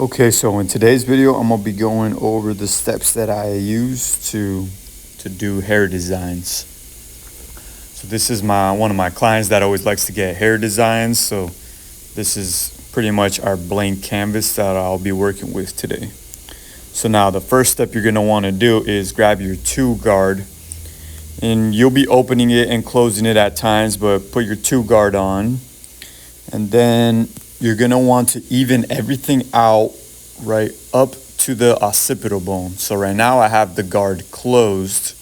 Okay, so in today's video, I'm gonna be going over the steps that I use to do hair designs. So this is one of my clients that always likes to get hair designs. So this is pretty much our blank canvas that I'll be working with today. So now the first step you're gonna want to do is grab your 2 guard, and you'll be opening it and closing it at times, but put your 2 guard on, and then you're gonna want to even everything out right up to the occipital bone. So right now I have the guard closed,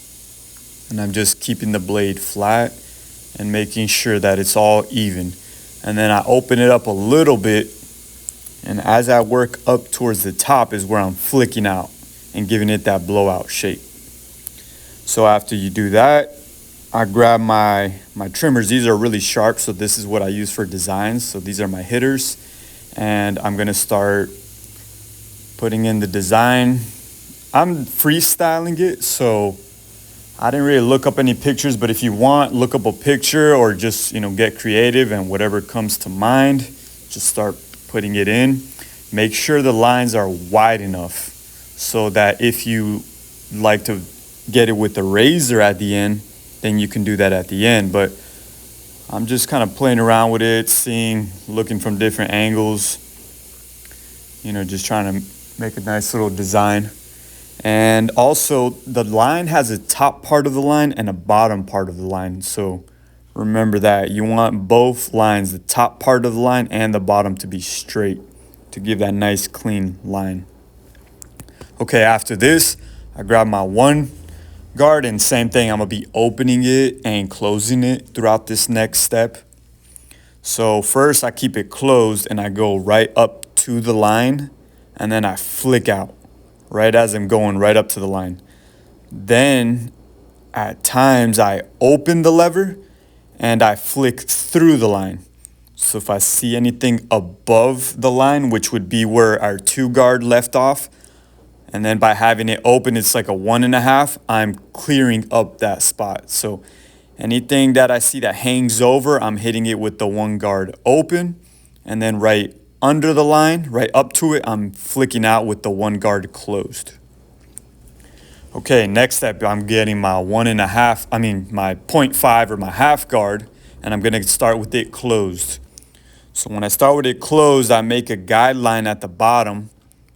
and I'm just keeping the blade flat and making sure that it's all even. And then I open it up a little bit, and as I work up towards the top is where I'm flicking out and giving it that blowout shape. So after you do that, I grab my trimmers. These are really sharp, so this is what I use for designs. So these are my hitters, and I'm gonna start putting in the design. I'm freestyling it, so I didn't really look up any pictures, but if you want, look up a picture or just, get creative, and whatever comes to mind, just start putting it in. Make sure the lines are wide enough so that if you like to get it with the razor at the end, then you can do that at the end. But I'm just kind of playing around with it, looking from different angles, just trying to make a nice little design. And also the line has a top part of the line and a bottom part of the line. So remember that you want both lines, the top part of the line and the bottom, to be straight to give that nice clean line. Okay, after this, I grab my 1 guard, and same thing, I'm gonna be opening it and closing it throughout this next step. So first I keep it closed and I go right up to the line, and then I flick out right as I'm going right up to the line. Then at times I open the lever and I flick through the line. So if I see anything above the line, which would be where our 2 guard left off, and then by having it open, it's like a 1.5, I'm clearing up that spot. So anything that I see that hangs over, I'm hitting it with the 1 guard open, and then right under the line, right up to it, I'm flicking out with the 1 guard closed. Okay, next step, I'm getting my my 0.5 or my half guard, and I'm gonna start with it closed. So when I start with it closed, I make a guideline at the bottom.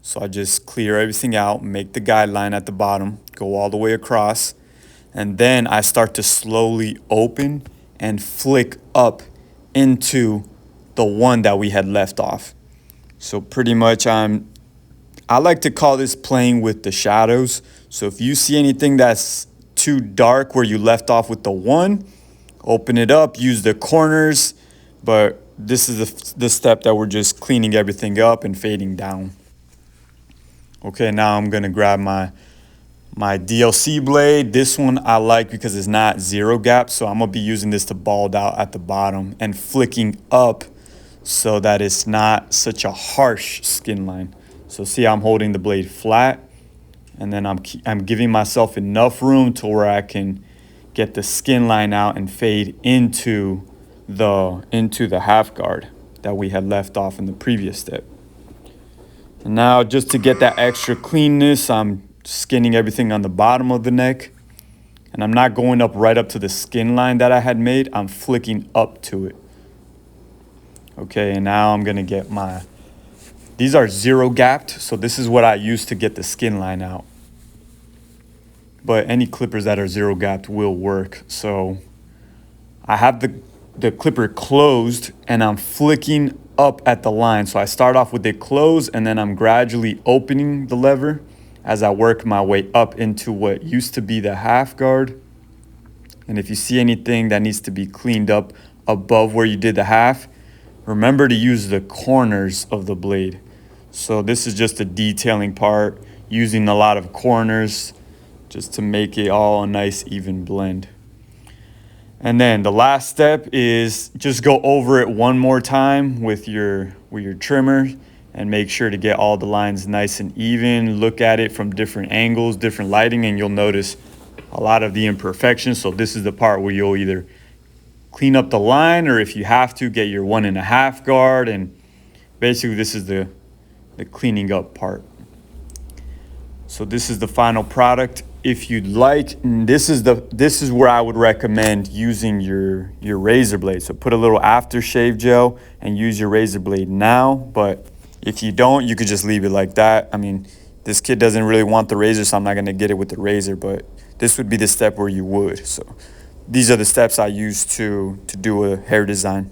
So I just clear everything out, make the guideline at the bottom, go all the way across, and then I start to slowly open and flick up into the one that we had left off. So pretty much I like to call this playing with the shadows. So if you see anything that's too dark where you left off with the 1, open it up, use the corners, but this is the step that we're just cleaning everything up and fading down. Okay, now I'm gonna grab my DLC blade. This one I like because it's not 0 gap, so I'm gonna be using this to bald out at the bottom and flicking up so that it's not such a harsh skin line. So see how I'm holding the blade flat, and then I'm giving myself enough room to where I can get the skin line out and fade into the half guard that we had left off in the previous step. And now, just to get that extra cleanness, I'm skinning everything on the bottom of the neck, and I'm not going up right up to the skin line that I had made. I'm flicking up to it. Okay, and now I'm gonna get these are 0 gapped, so this is what I use to get the skin line out. But any clippers that are 0 gapped will work. So I have the clipper closed, and I'm flicking up at the line. So I start off with it closed, and then I'm gradually opening the lever as I work my way up into what used to be the half guard. And if you see anything that needs to be cleaned up above where you did the half, remember to use the corners of the blade. So this is just a detailing part, using a lot of corners just to make it all a nice even blend. And then the last step is just go over it one more time with your trimmer and make sure to get all the lines nice and even. Look at it from different angles, different lighting, and you'll notice a lot of the imperfections. So this is the part where you'll either clean up the line, or if you have to, get your 1.5 guard. And basically this is the the cleaning up part. So this is the final product. If you'd like, this is where I would recommend using your razor blade. So put a little aftershave gel and use your razor blade now. But if you don't, you could just leave it like that. I mean, this kid doesn't really want the razor, so I'm not gonna get it with the razor, but this would be the step where you would. So these are the steps I use to do a hair design.